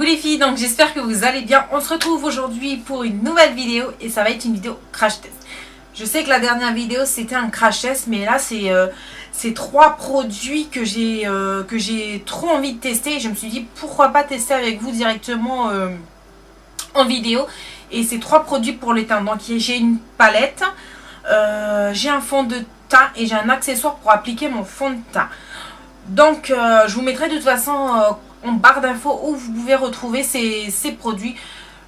les filles, donc j'espère que vous allez bien. On se retrouve aujourd'hui pour une nouvelle vidéo et ça va être une vidéo crash test. Je sais que la dernière vidéo c'était un crash test, mais là c'est 3 produits que j'ai trop envie de tester. Et je me suis dit pourquoi pas tester avec vous directement en vidéo. Et c'est 3 produits pour les teintes. Donc j'ai une palette, j'ai un fond de teint et j'ai un accessoire pour appliquer mon fond de teint. Donc je vous mettrai de toute façon en barre d'infos où vous pouvez retrouver ces produits.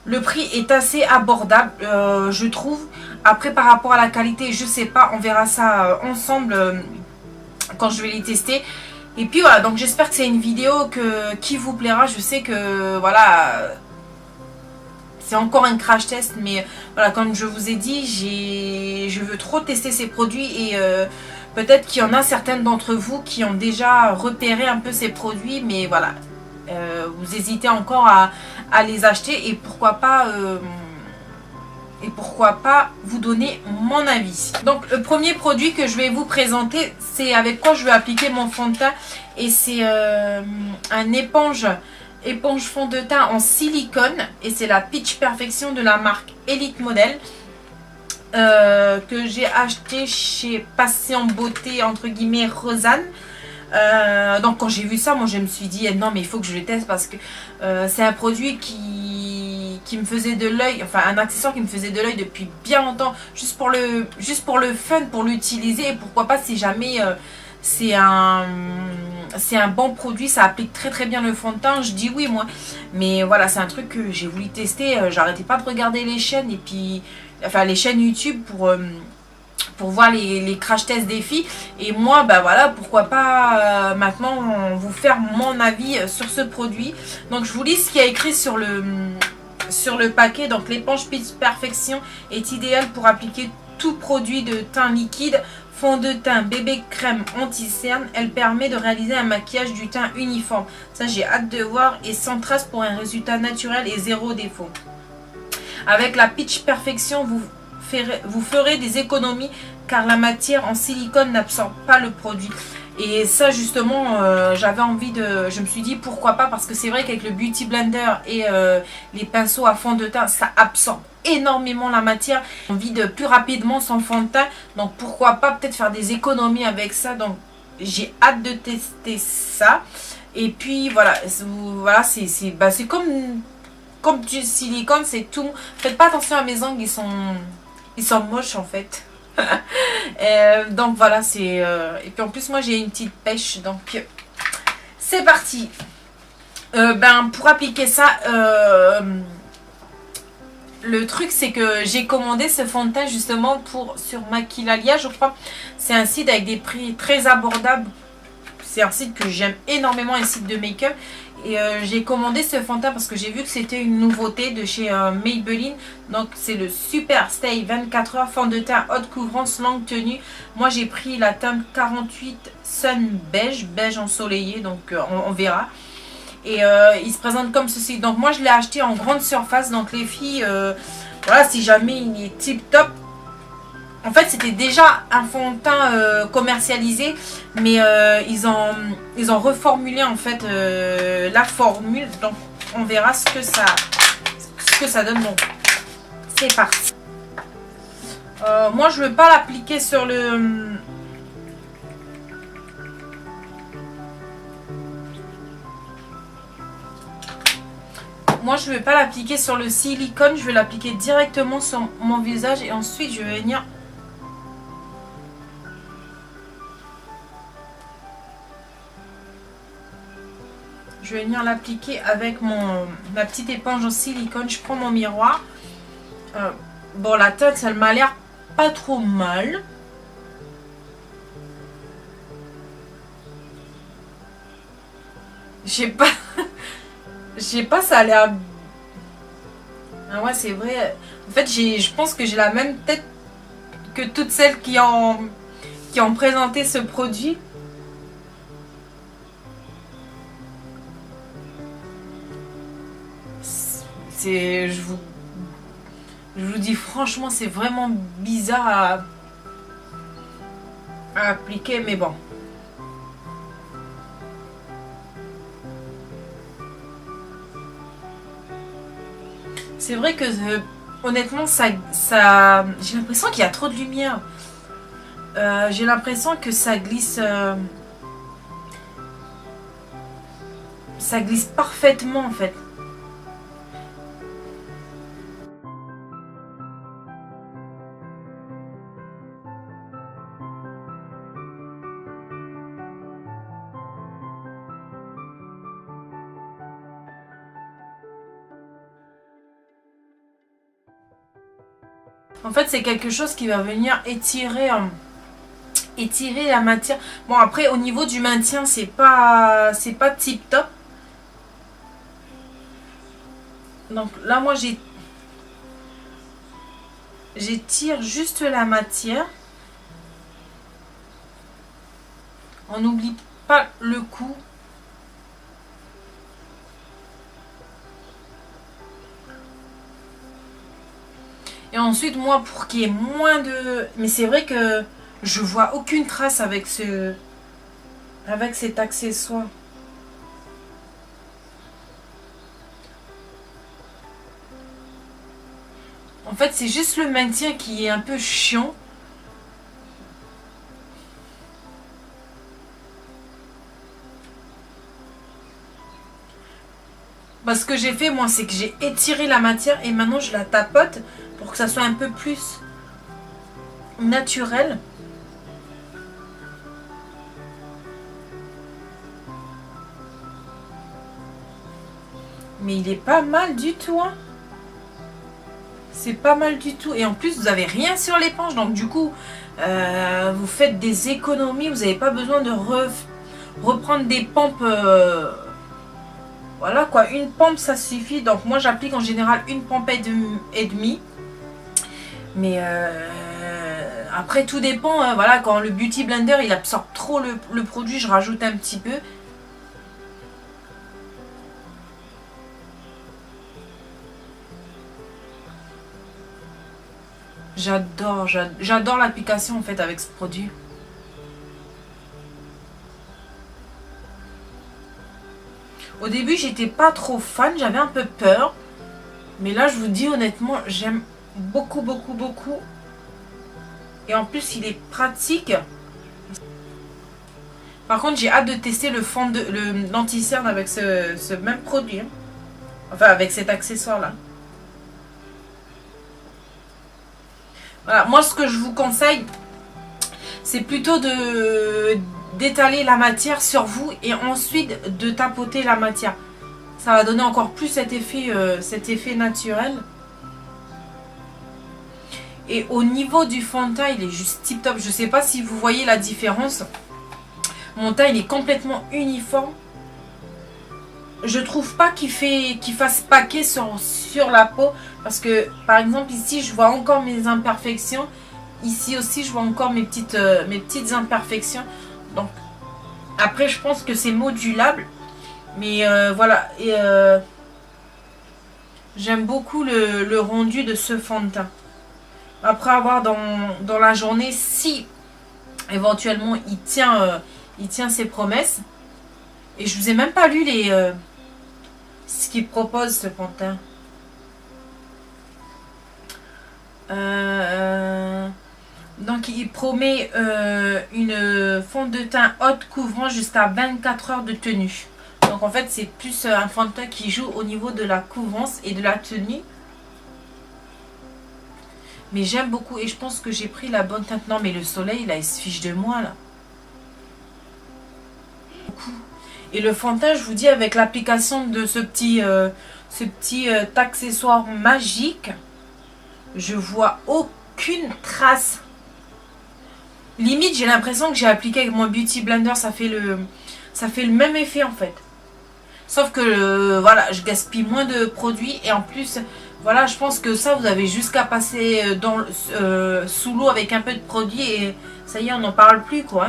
Le prix est assez abordable, je trouve. Après, par rapport à la qualité, je sais pas, on verra ça ensemble quand je vais les tester. Et puis voilà, donc j'espère que c'est une vidéo qui vous plaira. Je sais que voilà, c'est encore un crash test, mais voilà, comme je vous ai dit, je veux trop tester ces produits et peut-être qu'il y en a certaines d'entre vous qui ont déjà repéré un peu ces produits, mais voilà, vous hésitez encore à les acheter et pourquoi pas vous donner mon avis. Donc le premier produit que je vais vous présenter, c'est avec quoi je vais appliquer mon fond de teint, et c'est un éponge fond de teint en silicone, et c'est la Peach Perfection de la marque Elite Model, que j'ai acheté chez Passion Beauté entre guillemets Rosanne. Donc quand j'ai vu ça, moi je me suis dit non mais il faut que je le teste, parce que c'est un produit qui me faisait de l'œil, enfin un accessoire qui me faisait de l'œil depuis bien longtemps, juste pour le fun, pour l'utiliser, et pourquoi pas si jamais c'est un bon produit, ça applique très bien le fond de teint, je dis oui moi. Mais voilà, c'est un truc que j'ai voulu tester, j'arrêtais pas de regarder les chaînes, et puis enfin les chaînes YouTube pour voir les crash tests des filles. Et moi, bah voilà, pourquoi pas maintenant vous faire mon avis sur ce produit. Donc je vous lis ce qu'il y a écrit sur le paquet. Donc l'éponge Peach Perfection est idéale pour appliquer tout produit de teint liquide, fond de teint, bébé crème anti-cerne. Elle permet de réaliser un maquillage du teint uniforme. Ça j'ai hâte de voir, et sans trace pour un résultat naturel et zéro défaut. Avec la Peach Perfection, vous ferez des économies car la matière en silicone n'absorbe pas le produit. Et ça justement, j'avais envie de... Je me suis dit pourquoi pas, parce que c'est vrai qu'avec le Beauty Blender et les pinceaux à fond de teint, ça absorbe énormément la matière. J'ai envie de plus rapidement son fond de teint, donc pourquoi pas peut-être faire des économies avec ça. Donc j'ai hâte de tester ça. Et puis voilà, c'est comme du silicone, c'est tout. Faites pas attention à mes ongles, ils sont moches en fait. Donc voilà, c'est et puis en plus moi j'ai une petite pêche, donc c'est parti. Pour appliquer ça, le truc c'est que j'ai commandé ce fond de teint justement sur Maquillalia, je crois. C'est un site avec des prix très abordables. C'est un site que j'aime énormément, un site de make-up. Et j'ai commandé ce fond de teint parce que j'ai vu que c'était une nouveauté de chez Maybelline. Donc c'est le Super Stay 24 heures fond de teint haute couvrance longue tenue. Moi j'ai pris la teinte 48 Sun beige ensoleillé, donc on verra. Et il se présente comme ceci. Donc moi je l'ai acheté en grande surface. Donc les filles, voilà, si jamais il est tip top. En fait c'était déjà un fond de teint commercialisé, mais ils ont reformulé en fait la formule. Donc on verra ce que ça donne. Donc c'est parti. Moi je ne veux pas l'appliquer sur le... Moi je ne vais pas l'appliquer sur le silicone, je vais l'appliquer directement sur mon visage, et ensuite je vais venir... Je vais venir l'appliquer avec ma petite éponge en silicone. Je prends mon miroir. Bon, la teinte, elle m'a l'air pas trop mal. Je sais pas, ça a l'air... Ah ouais, c'est vrai. En fait, je pense que j'ai la même tête que toutes celles qui ont présenté ce produit. Je vous dis franchement, c'est vraiment bizarre à appliquer, mais bon. C'est vrai que honnêtement, j'ai l'impression qu'il y a trop de lumière. J'ai l'impression que ça glisse parfaitement en fait. En fait, c'est quelque chose qui va venir étirer la matière. Bon, après, au niveau du maintien, c'est pas tip top. Donc là, moi, j'étire juste la matière. On n'oublie pas le coup. Et ensuite, moi, pour qu'il y ait moins de... Mais c'est vrai que je vois aucune trace avec cet accessoire. En fait, c'est juste le maintien qui est un peu chiant. Ce que j'ai fait, moi, c'est que j'ai étiré la matière et maintenant je la tapote pour que ça soit un peu plus naturel. Mais il est pas mal du tout, hein. C'est pas mal du tout. Et en plus, vous n'avez rien sur l'éponge. Donc du coup, vous faites des économies. Vous n'avez pas besoin de reprendre des pompes. Voilà quoi, une pompe ça suffit. Donc moi j'applique en général une pompe et demie. Mais après tout dépend. Voilà, quand le Beauty Blender il absorbe trop le produit, je rajoute un petit peu. J'adore l'application en fait avec ce produit. Au début, j'étais pas trop fan, j'avais un peu peur. Mais là, je vous dis honnêtement, j'aime beaucoup, beaucoup, beaucoup. Et en plus, il est pratique. Par contre, j'ai hâte de tester le l'anti-cerne avec ce même produit. Enfin, avec cet accessoire-là. Voilà, moi, ce que je vous conseille, c'est plutôt d'étaler la matière sur vous et ensuite de tapoter la matière. Ça va donner encore plus cet effet naturel. Et au niveau du fond de teint, il est juste tip top. Je sais pas si vous voyez la différence. Mon teint, il est complètement uniforme. Je trouve pas qu'il fasse paquet sur la peau. Parce que, par exemple, ici, je vois encore mes imperfections. Ici aussi, je vois encore mes petites imperfections. Donc, après, je pense que c'est modulable. Mais voilà. Et j'aime beaucoup le rendu de ce fond de teint. Après avoir dans la journée, si éventuellement il tient ses promesses. Et je vous ai même pas lu ce qu'il propose ce fond de teint. Donc il promet une fond de teint haute couvrant jusqu'à 24 heures de tenue. Donc en fait c'est plus un fond de teint qui joue au niveau de la couvrance et de la tenue. Mais j'aime beaucoup et je pense que j'ai pris la bonne teinte. Non mais le soleil là il se fiche de moi là. Et le fond de teint je vous dis avec l'application de ce petit accessoire magique. Je vois aucune trace. Limite j'ai l'impression que j'ai appliqué avec mon Beauty Blender. Ça fait le même effet en fait. Sauf que voilà, je gaspille moins de produits. Et en plus, voilà, je pense que ça vous avez jusqu'à passer sous l'eau avec un peu de produit. Et ça y est, on n'en parle plus quoi.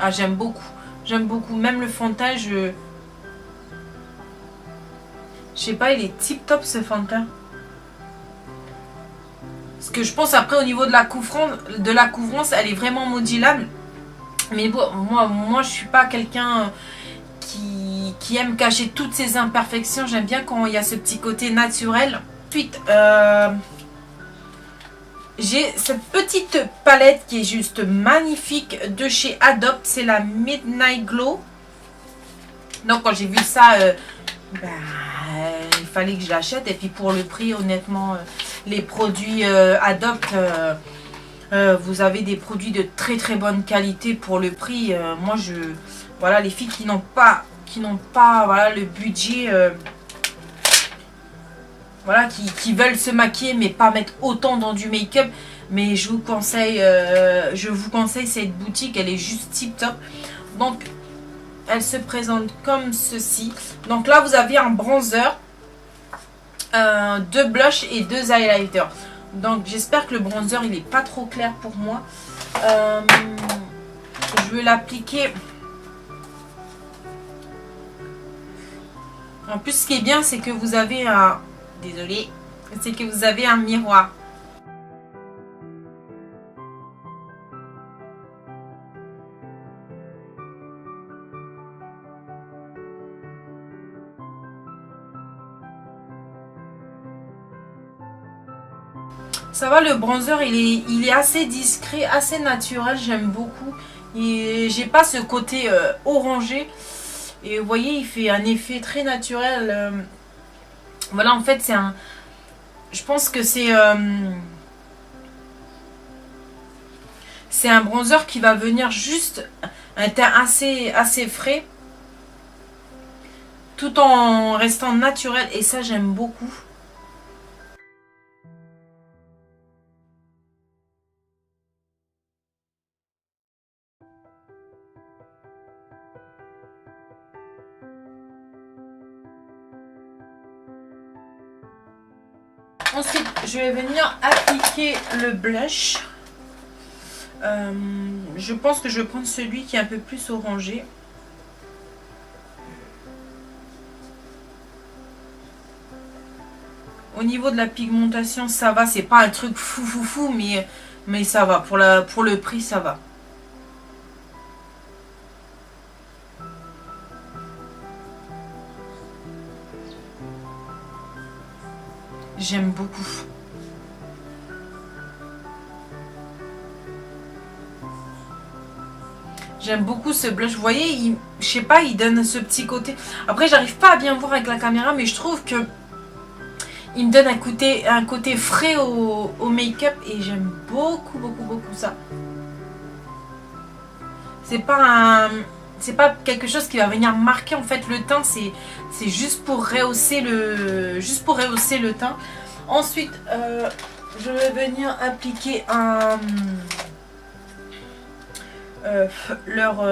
Ah j'aime beaucoup. J'aime beaucoup. Même le fond de teint, je sais pas, il est tip top ce fond de teint. Parce que je pense après au niveau de la couvrance, elle est vraiment modulable. Mais bon, moi je suis pas quelqu'un qui qui aime cacher toutes ses imperfections. J'aime bien quand il y a ce petit côté naturel. Ensuite, j'ai cette petite palette qui est juste magnifique de chez Adopt. C'est la Midnight Glow. Donc quand j'ai vu ça, il fallait que je l'achète. Et puis pour le prix, honnêtement, les produits Adopt, vous avez des produits de très très bonne qualité pour le prix. Moi, voilà, les filles qui n'ont pas voilà, le budget, voilà, qui veulent se maquiller mais pas mettre autant dans du make-up. Mais je vous conseille cette boutique, elle est juste tip top. Donc elle se présente comme ceci. Donc là vous avez un bronzer, 2 blushs et 2 highlighters. Donc j'espère que le bronzer il est pas trop clair pour moi. Je vais l'appliquer. En plus ce qui est bien c'est que vous avez un... Désolée, c'est que vous avez un miroir. Ça va, le bronzer il est assez discret, assez naturel, j'aime beaucoup. Et j'ai pas ce côté orangé. Et vous voyez, il fait un effet très naturel. Voilà, en fait, c'est un... Je pense que c'est un bronzer qui va venir juste un teint assez frais. Tout en restant naturel. Et ça, j'aime beaucoup. Ensuite, je vais venir appliquer le blush. Je pense que je vais prendre celui qui est un peu plus orangé. Au niveau de la pigmentation, ça va. C'est pas un truc fou, mais ça va. Pour le prix, ça va. J'aime beaucoup. J'aime beaucoup ce blush. Vous voyez, je sais pas, il donne ce petit côté. Après, j'arrive pas à bien voir avec la caméra, mais je trouve que il me donne un côté frais au make-up et j'aime beaucoup ça. C'est pas quelque chose qui va venir marquer en fait le teint, c'est juste pour rehausser le teint. Ensuite, je vais venir appliquer leur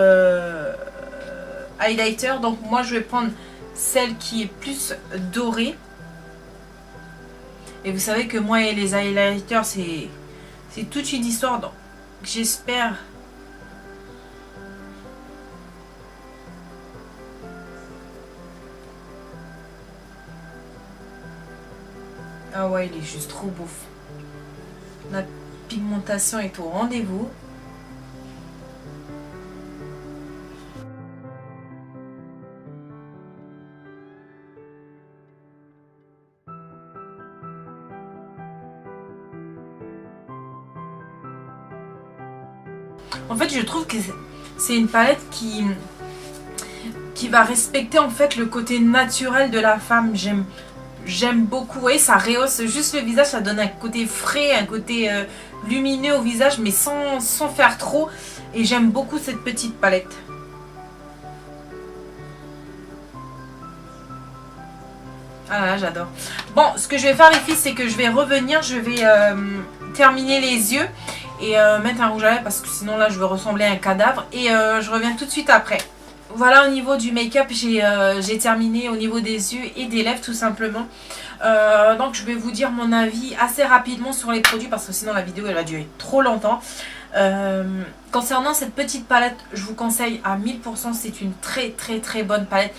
highlighter. Donc moi je vais prendre celle qui est plus dorée. Et vous savez que moi et les highlighters c'est toute une histoire. Donc j'espère. Ah ouais, il est juste trop beau. La pigmentation est au rendez-vous. En fait, je trouve que c'est une palette qui va respecter en fait le côté naturel de la femme. J'aime beaucoup, et ça rehausse juste le visage, ça donne un côté frais, un côté lumineux au visage, mais sans faire trop. Et j'aime beaucoup cette petite palette. Ah là, j'adore. Bon, ce que je vais faire les filles, c'est que je vais revenir, je vais terminer les yeux et mettre un rouge à lèvres parce que sinon là je vais ressembler à un cadavre. Et je reviens tout de suite après. Voilà, au niveau du make-up, j'ai terminé au niveau des yeux et des lèvres tout simplement. Donc je vais vous dire mon avis assez rapidement sur les produits parce que sinon la vidéo elle va durer trop longtemps. Concernant cette petite palette, je vous conseille à 1000%, c'est une très bonne palette.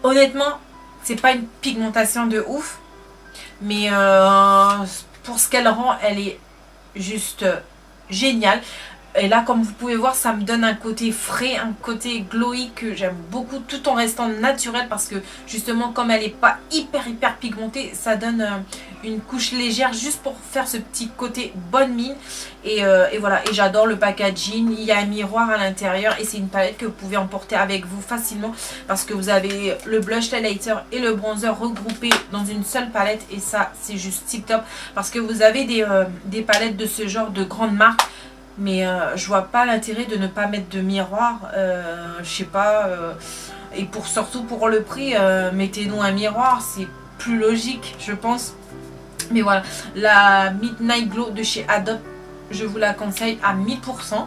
Honnêtement, c'est pas une pigmentation de ouf, mais pour ce qu'elle rend, elle est juste géniale. Et là, comme vous pouvez voir, ça me donne un côté frais, un côté glowy que j'aime beaucoup, tout en restant naturel, parce que justement, comme elle n'est pas hyper pigmentée, ça donne une couche légère juste pour faire ce petit côté bonne mine. Et voilà, et j'adore le packaging. Il y a un miroir à l'intérieur et c'est une palette que vous pouvez emporter avec vous facilement, parce que vous avez le blush, l'highlighter et le bronzer regroupés dans une seule palette, et ça, c'est juste tip top, parce que vous avez des palettes de ce genre de grandes marques. Mais je vois pas l'intérêt de ne pas mettre de miroir, je sais pas, et surtout pour le prix, mettez-nous un miroir, c'est plus logique je pense. Mais voilà, la Midnight Glow de chez Adobe, je vous la conseille à 1000%.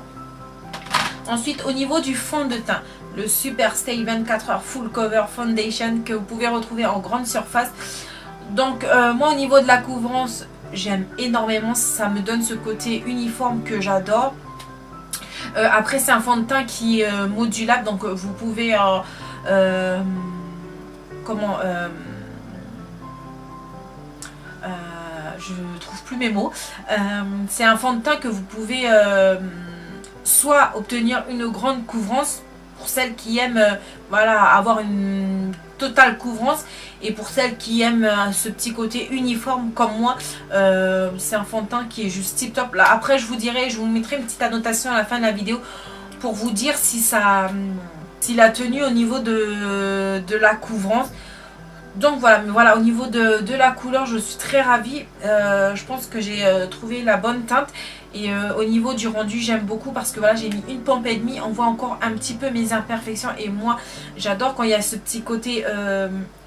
Ensuite, au niveau du fond de teint, le Super Stay 24 Heures Full Cover Foundation que vous pouvez retrouver en grande surface. Donc moi, au niveau de la couvrance, j'aime énormément, ça me donne ce côté uniforme que j'adore. Après, c'est un fond de teint qui est modulable, donc vous pouvez je trouve plus mes mots. C'est un fond de teint que vous pouvez soit obtenir une grande couvrance pour celles qui aiment voilà, avoir une totale couvrance, et pour celles qui aiment ce petit côté uniforme comme moi, c'est un fond de teint qui est juste tip top. Là, après, je vous mettrai une petite annotation à la fin de la vidéo pour vous dire si s'il a tenu au niveau de la couvrance. Donc voilà, mais voilà, au niveau de la couleur, je suis très ravie. Je pense que j'ai trouvé la bonne teinte. Et au niveau du rendu, j'aime beaucoup parce que voilà, j'ai mis une pompe et demie. On voit encore un petit peu mes imperfections. Et moi, j'adore quand il y a ce petit côté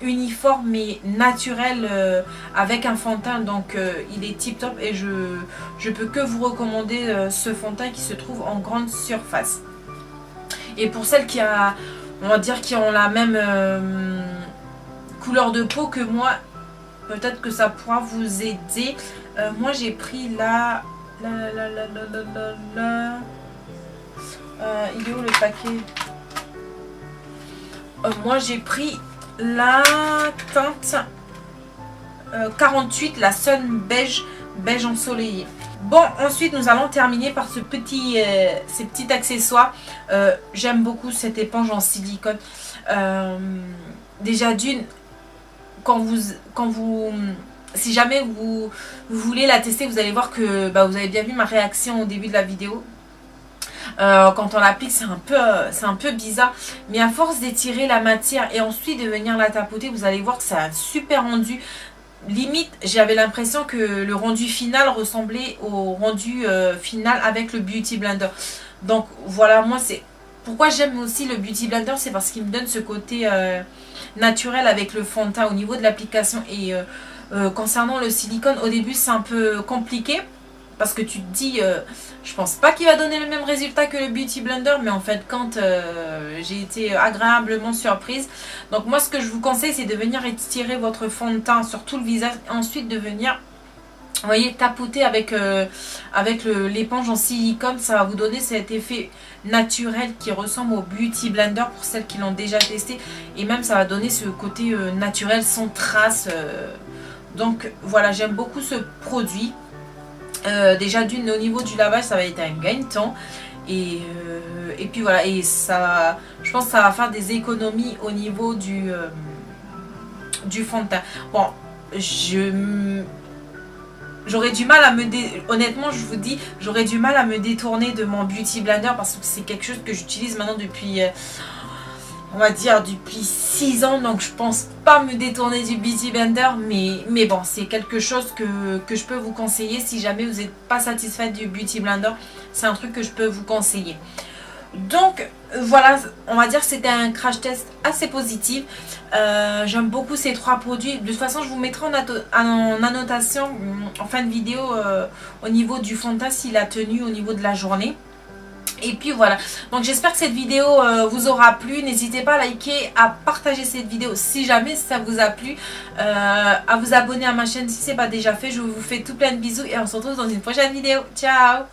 uniforme mais naturel avec un fond de teint. Donc il est tip top et je peux que vous recommander ce fond de teint qui se trouve en grande surface. Et pour celles qui ont la même couleur de peau que moi, peut-être que ça pourra vous aider. Moi j'ai pris il est où le paquet? Moi j'ai pris la teinte 48, la Sun beige ensoleillé. Bon, ensuite nous allons terminer par ces petits accessoires. J'aime beaucoup cette éponge en silicone. Déjà d'une, si jamais vous voulez la tester, vous allez voir que vous avez bien vu ma réaction au début de la vidéo. Quand on l'applique, c'est un peu bizarre, mais à force d'étirer la matière et ensuite de venir la tapoter, vous allez voir que ça a un super rendu. Limite, j'avais l'impression que le rendu final ressemblait au rendu final avec le Beauty Blender. Donc voilà, moi c'est pourquoi j'aime aussi le Beauty Blender, c'est parce qu'il me donne ce côté naturel avec le fond de teint au niveau de l'application. Et concernant le silicone, au début c'est un peu compliqué parce que tu te dis je pense pas qu'il va donner le même résultat que le Beauty Blender, mais en fait quand j'ai été agréablement surprise. Donc moi ce que je vous conseille, c'est de venir étirer votre fond de teint sur tout le visage et ensuite de venir, vous voyez, tapoter avec l'éponge en silicone. Ça va vous donner cet effet naturel qui ressemble au Beauty Blender pour celles qui l'ont déjà testé, et même ça va donner ce côté naturel sans trace. Donc voilà, j'aime beaucoup ce produit. Déjà d'une, au niveau du lavage, ça va être un gain de temps. Et puis voilà, et ça, je pense que ça va faire des économies au niveau du fond de teint. Bon, j'aurais du mal à honnêtement je vous dis, j'aurais du mal à me détourner de mon Beauty Blender parce que c'est quelque chose que j'utilise maintenant depuis on va dire depuis 6 ans, donc je pense pas me détourner du Beauty Blender, mais bon, c'est quelque chose que je peux vous conseiller si jamais vous n'êtes pas satisfait du Beauty Blender. C'est un truc que je peux vous conseiller. Donc voilà, on va dire que c'était un crash test assez positif. J'aime beaucoup ces 3 produits. De toute façon, je vous mettrai en annotation en fin de vidéo au niveau du fond de teint s'il a tenu au niveau de la journée. Et puis voilà, donc j'espère que cette vidéo vous aura plu. N'hésitez pas à liker, à partager cette vidéo si jamais ça vous a plu, à vous abonner à ma chaîne si ce n'est pas déjà fait. Je vous fais tout plein de bisous et on se retrouve dans une prochaine vidéo. Ciao!